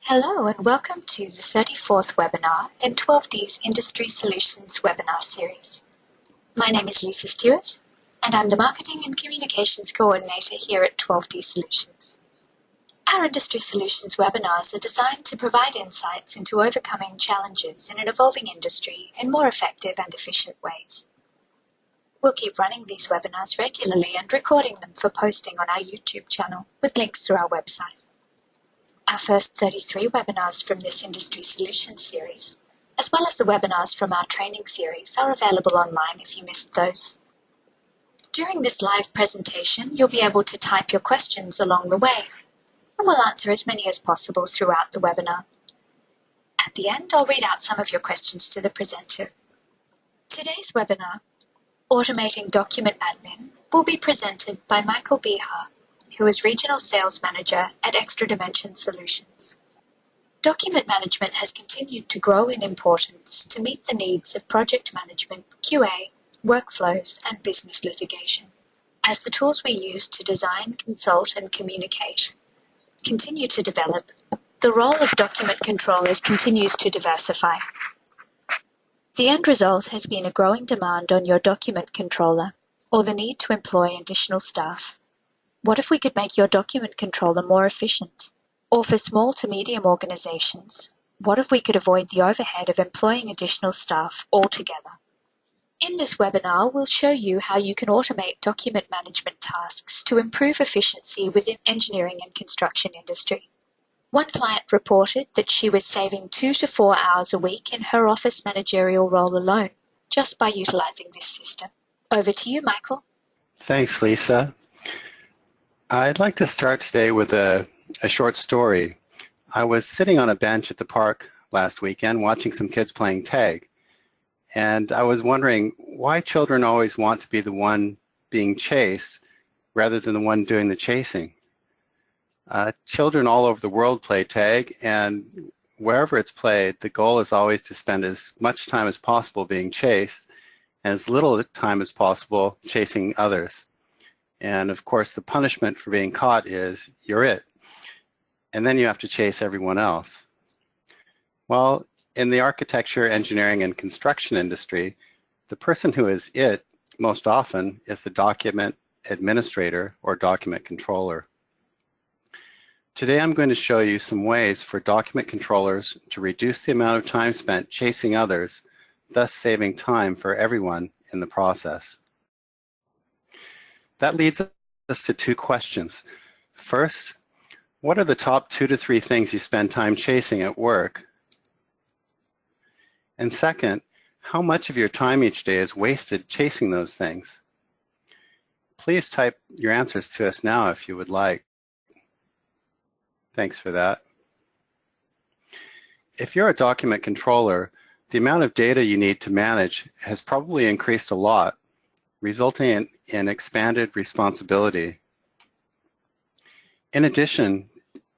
Hello and welcome to the 34th webinar in 12D's Industry Solutions webinar series. My name is Lisa Stewart and I'm the Marketing and Communications Coordinator here at 12D Solutions. Our Industry Solutions webinars are designed to provide insights into overcoming challenges in an evolving industry in more effective and efficient ways. We'll keep running these webinars regularly and recording them for posting on our YouTube channel with links through our website. Our first 33 webinars from this Industry Solutions series, as well as the webinars from our training series, are available online if you missed those. During this live presentation, you'll be able to type your questions along the way, and we'll answer as many as possible throughout the webinar. At the end, I'll read out some of your questions to the presenter. Today's webinar, Automating Document Admin, will be presented by Michael Bihar, who is Regional Sales Manager at Extra Dimension Solutions. Document management has continued to grow in importance to meet the needs of project management, QA, workflows, and business litigation. As the tools we use to design, consult, and communicate continue to develop, the role of document controllers continues to diversify. The end result has been a growing demand on your document controller, or the need to employ additional staff. What if we could make your document controller more efficient? Or for small to medium organizations, what if we could avoid the overhead of employing additional staff altogether? In this webinar, we'll show you how you can automate document management tasks to improve efficiency within engineering and construction industry. One client reported that she was saving 2 to 4 hours a week in her office managerial role alone, just by utilizing this system. Over to you, Michael. Thanks, Lisa. I'd like to start today with a short story. I was sitting on a bench at the park last weekend watching some kids playing tag, and I was wondering why children always want to be the one being chased rather than the one doing the chasing. Children all over the world play tag, and wherever it's played, the goal is always to spend as much time as possible being chased and as little time as possible chasing others. And of course, the punishment for being caught is you're it. And then you have to chase everyone else. Well, in the architecture, engineering, and construction industry, the person who is it most often is the document administrator or document controller. Today, I'm going to show you some ways for document controllers to reduce the amount of time spent chasing others, thus saving time for everyone in the process. That leads us to two questions. First, what are the top 2 to 3 things you spend time chasing at work? And second, how much of your time each day is wasted chasing those things? Please type your answers to us now if you would like. Thanks for that. If you're a document controller, the amount of data you need to manage has probably increased a lot, resulting in expanded responsibility. In addition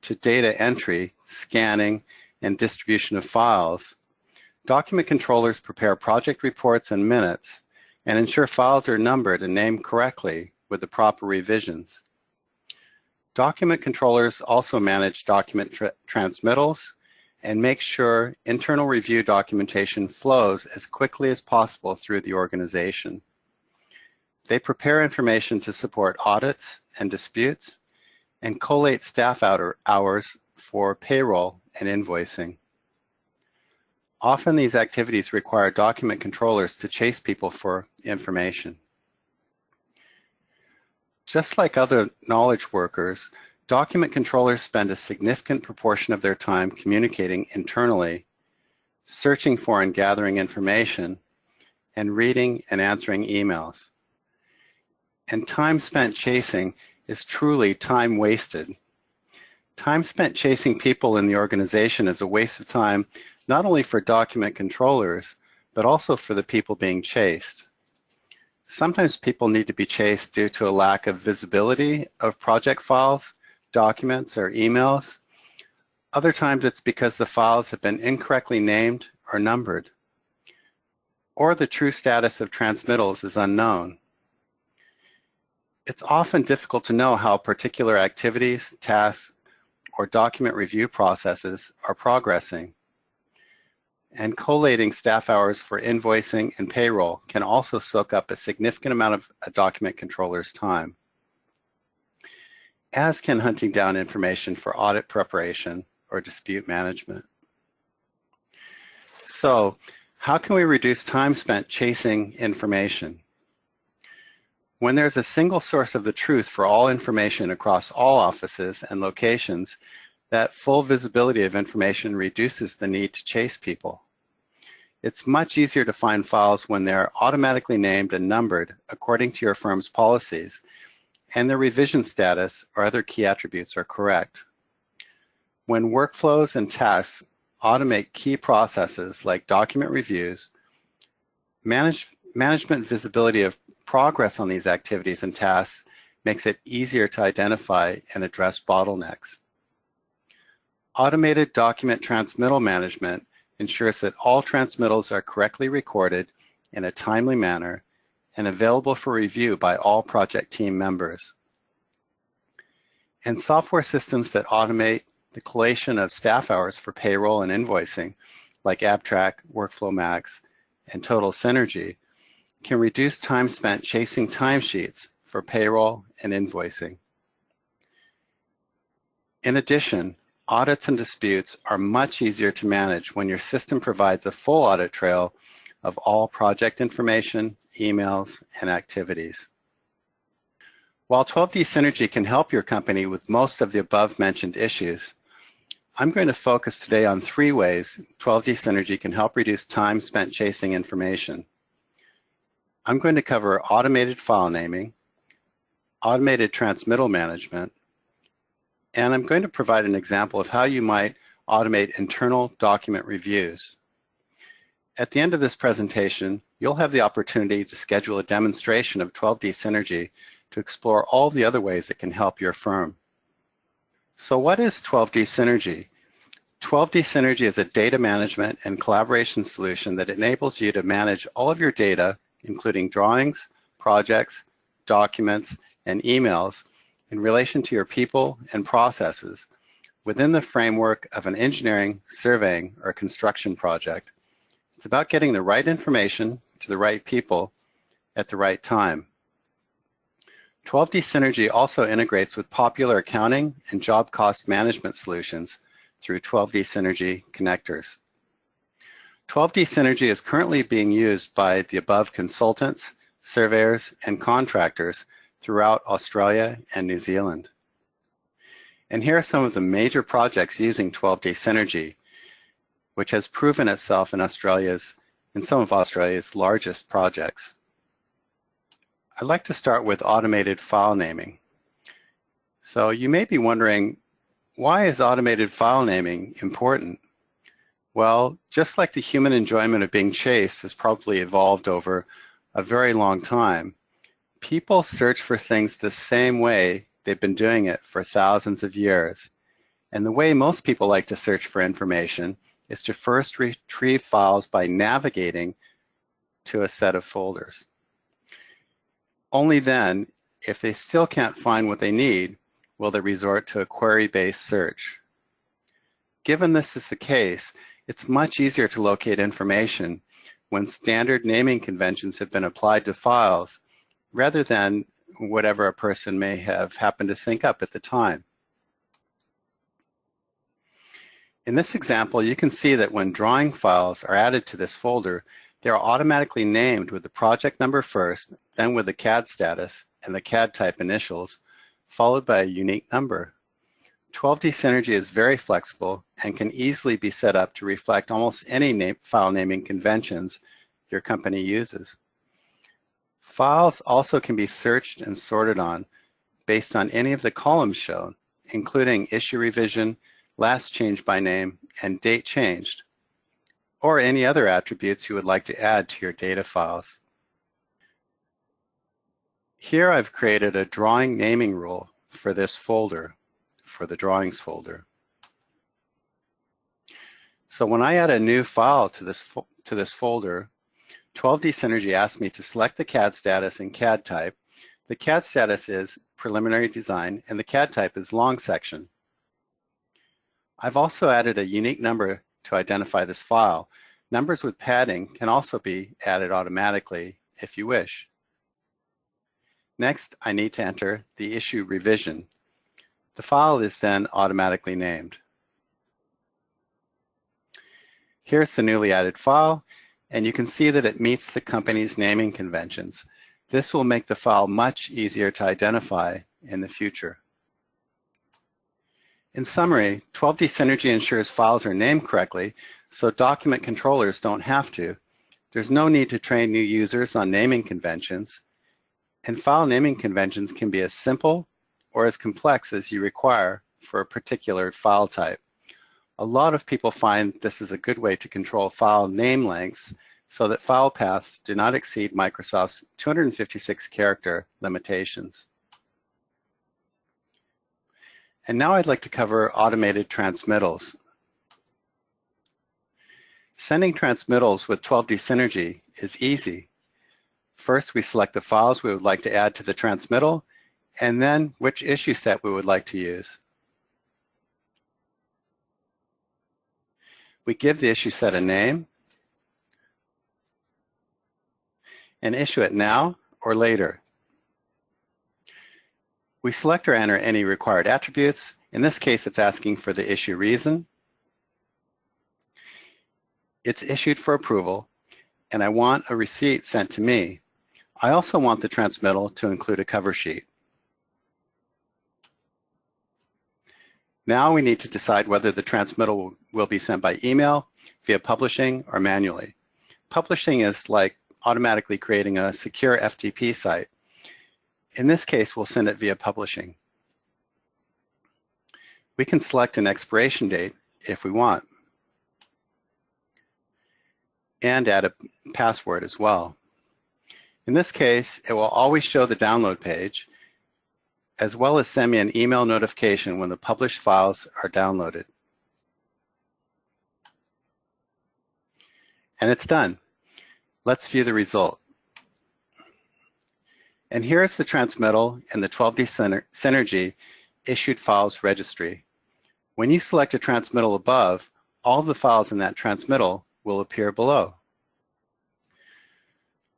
to data entry, scanning, and distribution of files, document controllers prepare project reports and minutes and ensure files are numbered and named correctly with the proper revisions. Document controllers also manage document transmittals and make sure internal review documentation flows as quickly as possible through the organization. They prepare information to support audits and disputes and collate staff hours for payroll and invoicing. Often these activities require document controllers to chase people for information. Just like other knowledge workers, document controllers spend a significant proportion of their time communicating internally, searching for and gathering information, and reading and answering emails. And time spent chasing is truly time wasted. Time spent chasing people in the organization is a waste of time, not only for document controllers, but also for the people being chased. Sometimes people need to be chased due to a lack of visibility of project files, documents, or emails. Other times it's because the files have been incorrectly named or numbered, or the true status of transmittals is unknown. It's often difficult to know how particular activities, tasks, or document review processes are progressing. And collating staff hours for invoicing and payroll can also soak up a significant amount of a document controller's time, as can hunting down information for audit preparation or dispute management. So, how can we reduce time spent chasing information? When there's a single source of the truth for all information across all offices and locations, that full visibility of information reduces the need to chase people. It's much easier to find files when they're automatically named and numbered according to your firm's policies, and their revision status or other key attributes are correct. When workflows and tasks automate key processes like document reviews, management visibility of progress on these activities and tasks makes it easier to identify and address bottlenecks. Automated document transmittal management ensures that all transmittals are correctly recorded in a timely manner and available for review by all project team members. And software systems that automate the collation of staff hours for payroll and invoicing, like AppTrack, Workflow Max, and Total Synergy, can reduce time spent chasing timesheets for payroll and invoicing. In addition, audits and disputes are much easier to manage when your system provides a full audit trail of all project information, emails, and activities. While 12D Synergy can help your company with most of the above-mentioned issues, I'm going to focus today on 3 ways 12D Synergy can help reduce time spent chasing information. I'm going to cover automated file naming, automated transmittal management, and I'm going to provide an example of how you might automate internal document reviews. At the end of this presentation, you'll have the opportunity to schedule a demonstration of 12D Synergy to explore all the other ways it can help your firm. So what is 12D Synergy? 12D Synergy is a data management and collaboration solution that enables you to manage all of your data, including drawings, projects, documents, and emails in relation to your people and processes within the framework of an engineering, surveying, or construction project. It's about getting the right information to the right people at the right time. 12D Synergy also integrates with popular accounting and job cost management solutions through 12D Synergy connectors. 12D Synergy is currently being used by the above consultants, surveyors, and contractors throughout Australia and New Zealand. And here are some of the major projects using 12D Synergy, which has proven itself in some of Australia's largest projects. I'd like to start with automated file naming. So you may be wondering, why is automated file naming important? Well, just like the human enjoyment of being chased has probably evolved over a very long time, people search for things the same way they've been doing it for thousands of years. And the way most people like to search for information is to first retrieve files by navigating to a set of folders. Only then, if they still can't find what they need, will they resort to a query-based search. Given this is the case, it's much easier to locate information when standard naming conventions have been applied to files rather than whatever a person may have happened to think up at the time. In this example, you can see that when drawing files are added to this folder, they are automatically named with the project number first, then with the CAD status and the CAD type initials, followed by a unique number. 12D Synergy is very flexible and can easily be set up to reflect almost any file naming conventions your company uses. Files also can be searched and sorted on based on any of the columns shown, including issue revision, last changed by name, and date changed, or any other attributes you would like to add to your data files. Here I've created a drawing naming rule for this folder, for the drawings folder. So when I add a new file to this folder, 12D Synergy asks me to select the CAD status and CAD type. The CAD status is preliminary design and the CAD type is long section. I've also added a unique number to identify this file. Numbers with padding can also be added automatically if you wish. Next, I need to enter the issue revision. The file is then automatically named. Here's the newly added file, and you can see that it meets the company's naming conventions. This will make the file much easier to identify in the future. In summary, 12D Synergy ensures files are named correctly, so document controllers don't have to. There's no need to train new users on naming conventions, and file naming conventions can be as simple or as complex as you require for a particular file type. A lot of people find this is a good way to control file name lengths so that file paths do not exceed Microsoft's 256 character limitations. And now I'd like to cover automated transmittals. Sending transmittals with 12D Synergy is easy. First, we select the files we would like to add to the transmittal, and then which issue set we would like to use. We give the issue set a name and issue it now or later. We select or enter any required attributes. In this case, it's asking for the issue reason. It's issued for approval, and I want a receipt sent to me. I also want the transmittal to include a cover sheet. Now we need to decide whether the transmittal will be sent by email, via publishing, or manually. Publishing is like automatically creating a secure FTP site. In this case, we'll send it via publishing. We can select an expiration date if we want, and add a password as well. In this case, it will always show the download page, as well as send me an email notification when the published files are downloaded. And it's done. Let's view the result. And here's the transmittal in the 12D Synergy issued files registry. When you select a transmittal above, all of the files in that transmittal will appear below.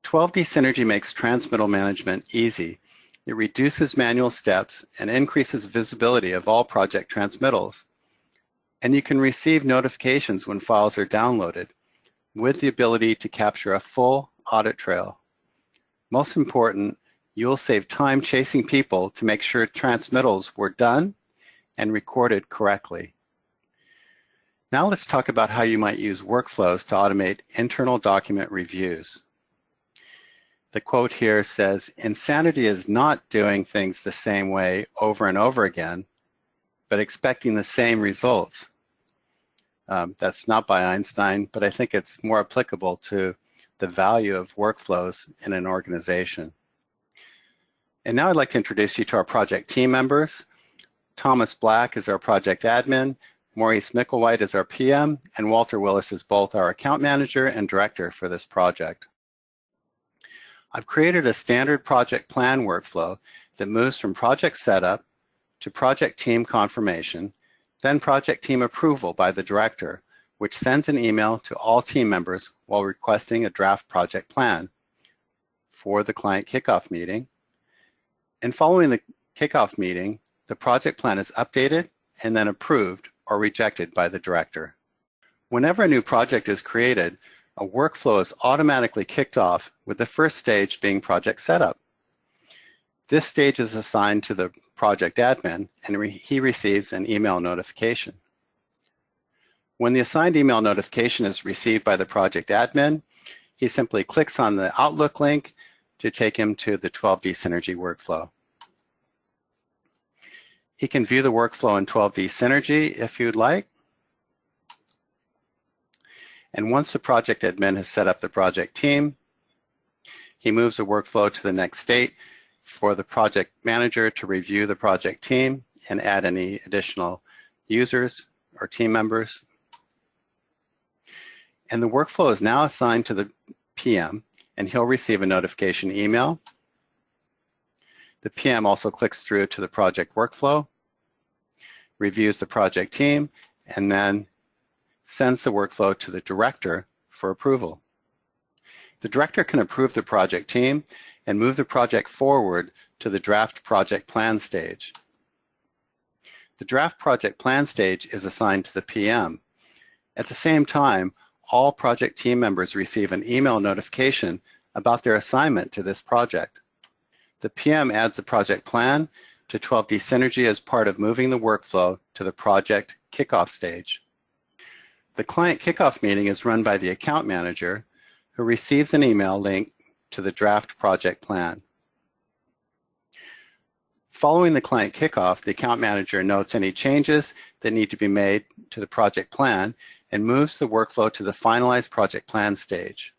12D Synergy makes transmittal management easy. It reduces manual steps and increases visibility of all project transmittals. And you can receive notifications when files are downloaded, with the ability to capture a full audit trail. Most important, you'll save time chasing people to make sure transmittals were done and recorded correctly. Now let's talk about how you might use workflows to automate internal document reviews. The quote here says, "Insanity is not doing things the same way over and over again, but expecting the same results." That's not by Einstein, but I think it's more applicable to the value of workflows in an organization. And now I'd like to introduce you to our project team members. Thomas Black is our project admin, Maurice Micklewhite is our PM, and Walter Willis is both our account manager and director for this project. I've created a standard project plan workflow that moves from project setup to project team confirmation, then project team approval by the director, which sends an email to all team members while requesting a draft project plan for the client kickoff meeting. And following the kickoff meeting, the project plan is updated and then approved or rejected by the director. Whenever a new project is created, a workflow is automatically kicked off with the first stage being project setup. This stage is assigned to the project admin, and he receives an email notification. When the assigned email notification is received by the project admin, he simply clicks on the Outlook link to take him to the 12D Synergy workflow. He can view the workflow in 12D Synergy if you'd like. And once the project admin has set up the project team, he moves the workflow to the next state for the project manager to review the project team and add any additional users or team members. And the workflow is now assigned to the PM, and he'll receive a notification email. The PM also clicks through to the project workflow, reviews the project team, and then sends the workflow to the director for approval. The director can approve the project team and move the project forward to the draft project plan stage. The draft project plan stage is assigned to the PM. At the same time, all project team members receive an email notification about their assignment to this project. The PM adds the project plan to 12D Synergy as part of moving the workflow to the project kickoff stage. The client kickoff meeting is run by the account manager, who receives an email link to the draft project plan. Following the client kickoff, the account manager notes any changes that need to be made to the project plan and moves the workflow to the finalized project plan stage.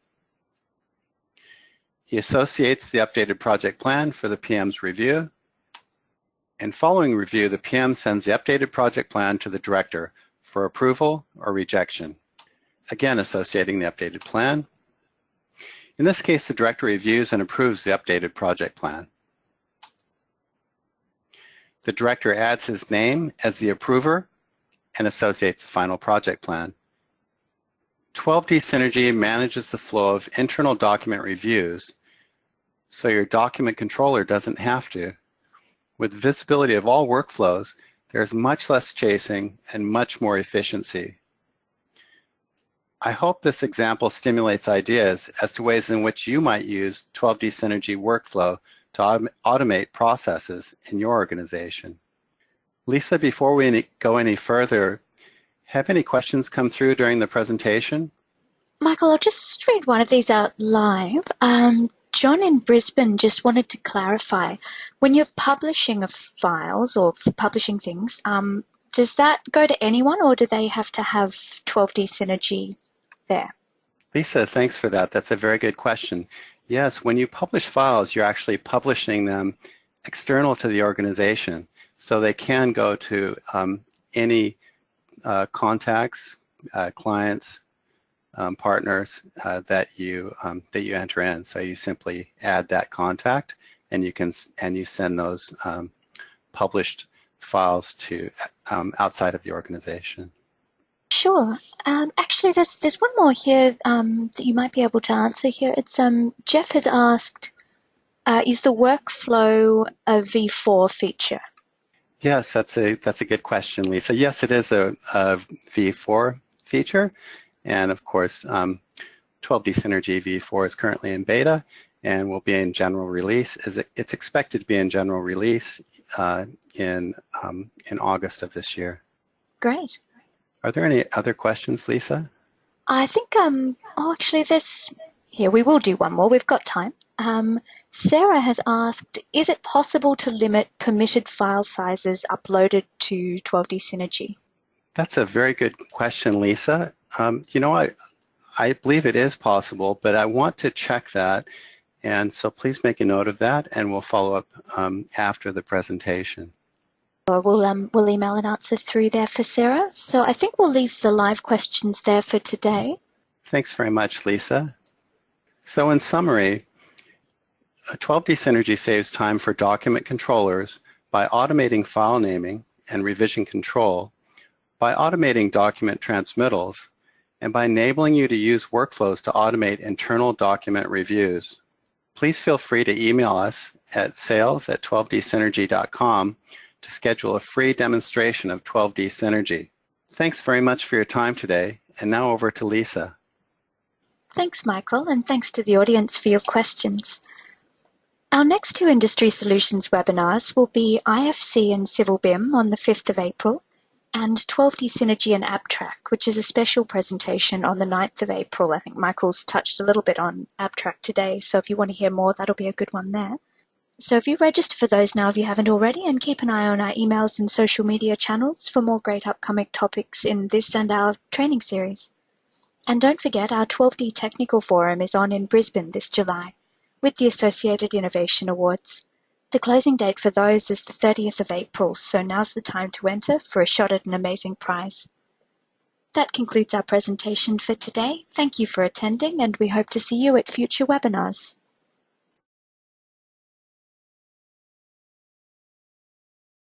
He associates the updated project plan for the PM's review, and following review, the PM sends the updated project plan to the director for approval or rejection. Again, associating the updated plan. In this case, the director reviews and approves the updated project plan. The director adds his name as the approver and associates the final project plan. 12D Synergy manages the flow of internal document reviews, so your document controller doesn't have to. With visibility of all workflows, there's much less chasing and much more efficiency. I hope this example stimulates ideas as to ways in which you might use 12D Synergy workflow to automate processes in your organization. Lisa, before we go any further, have any questions come through during the presentation? Michael, I'll just read one of these out live. John in Brisbane just wanted to clarify, when you're publishing files or publishing things, does that go to anyone or do they have to have 12D Synergy there? Lisa, thanks for that. That's a very good question. Yes, when you publish files, you're actually publishing them external to the organization. So they can go to any contacts, clients, partners that you enter in. So you simply add that contact, and you send those published files to outside of the organization. Sure. Actually, there's one more here that you might be able to answer here. It's Jeff has asked, is the workflow a V4 feature? Yes, that's a good question, Lisa. Yes, it is a V4 feature, and of course, 12D Synergy V4 is currently in beta and will be in general release. It's expected to be in general release in August of this year. Great. Are there any other questions, Lisa? I think, actually, here, we will do one more. We've got time. Sarah has asked, is it possible to limit permitted file sizes uploaded to 12D Synergy? That's a very good question, Lisa. I believe it is possible, but I want to check that. And so please make a note of that, and we'll follow up after the presentation. We'll email an answer through there for Sarah. So I think we'll leave the live questions there for today. Thanks very much, Lisa. So in summary, 12D Synergy saves time for document controllers by automating file naming and revision control, by automating document transmittals, and by enabling you to use workflows to automate internal document reviews. Please feel free to email us at sales@12dsynergy.com to schedule a free demonstration of 12D Synergy. Thanks very much for your time today, and now over to Lisa. Thanks, Michael, and thanks to the audience for your questions. Our next two Industry Solutions webinars will be IFC and Civil BIM on the 5th of April, and 12D Synergy and AppTrack, which is a special presentation on the 9th of April. I think Michael's touched a little bit on AppTrack today, so if you want to hear more, that'll be a good one there. So if you register for those now if you haven't already, and keep an eye on our emails and social media channels for more great upcoming topics in this and our training series. And don't forget, our 12D Technical Forum is on in Brisbane this July with the Associated Innovation Awards. The closing date for those is the 30th of April, so now's the time to enter for a shot at an amazing prize. That concludes our presentation for today. Thank you for attending, and we hope to see you at future webinars.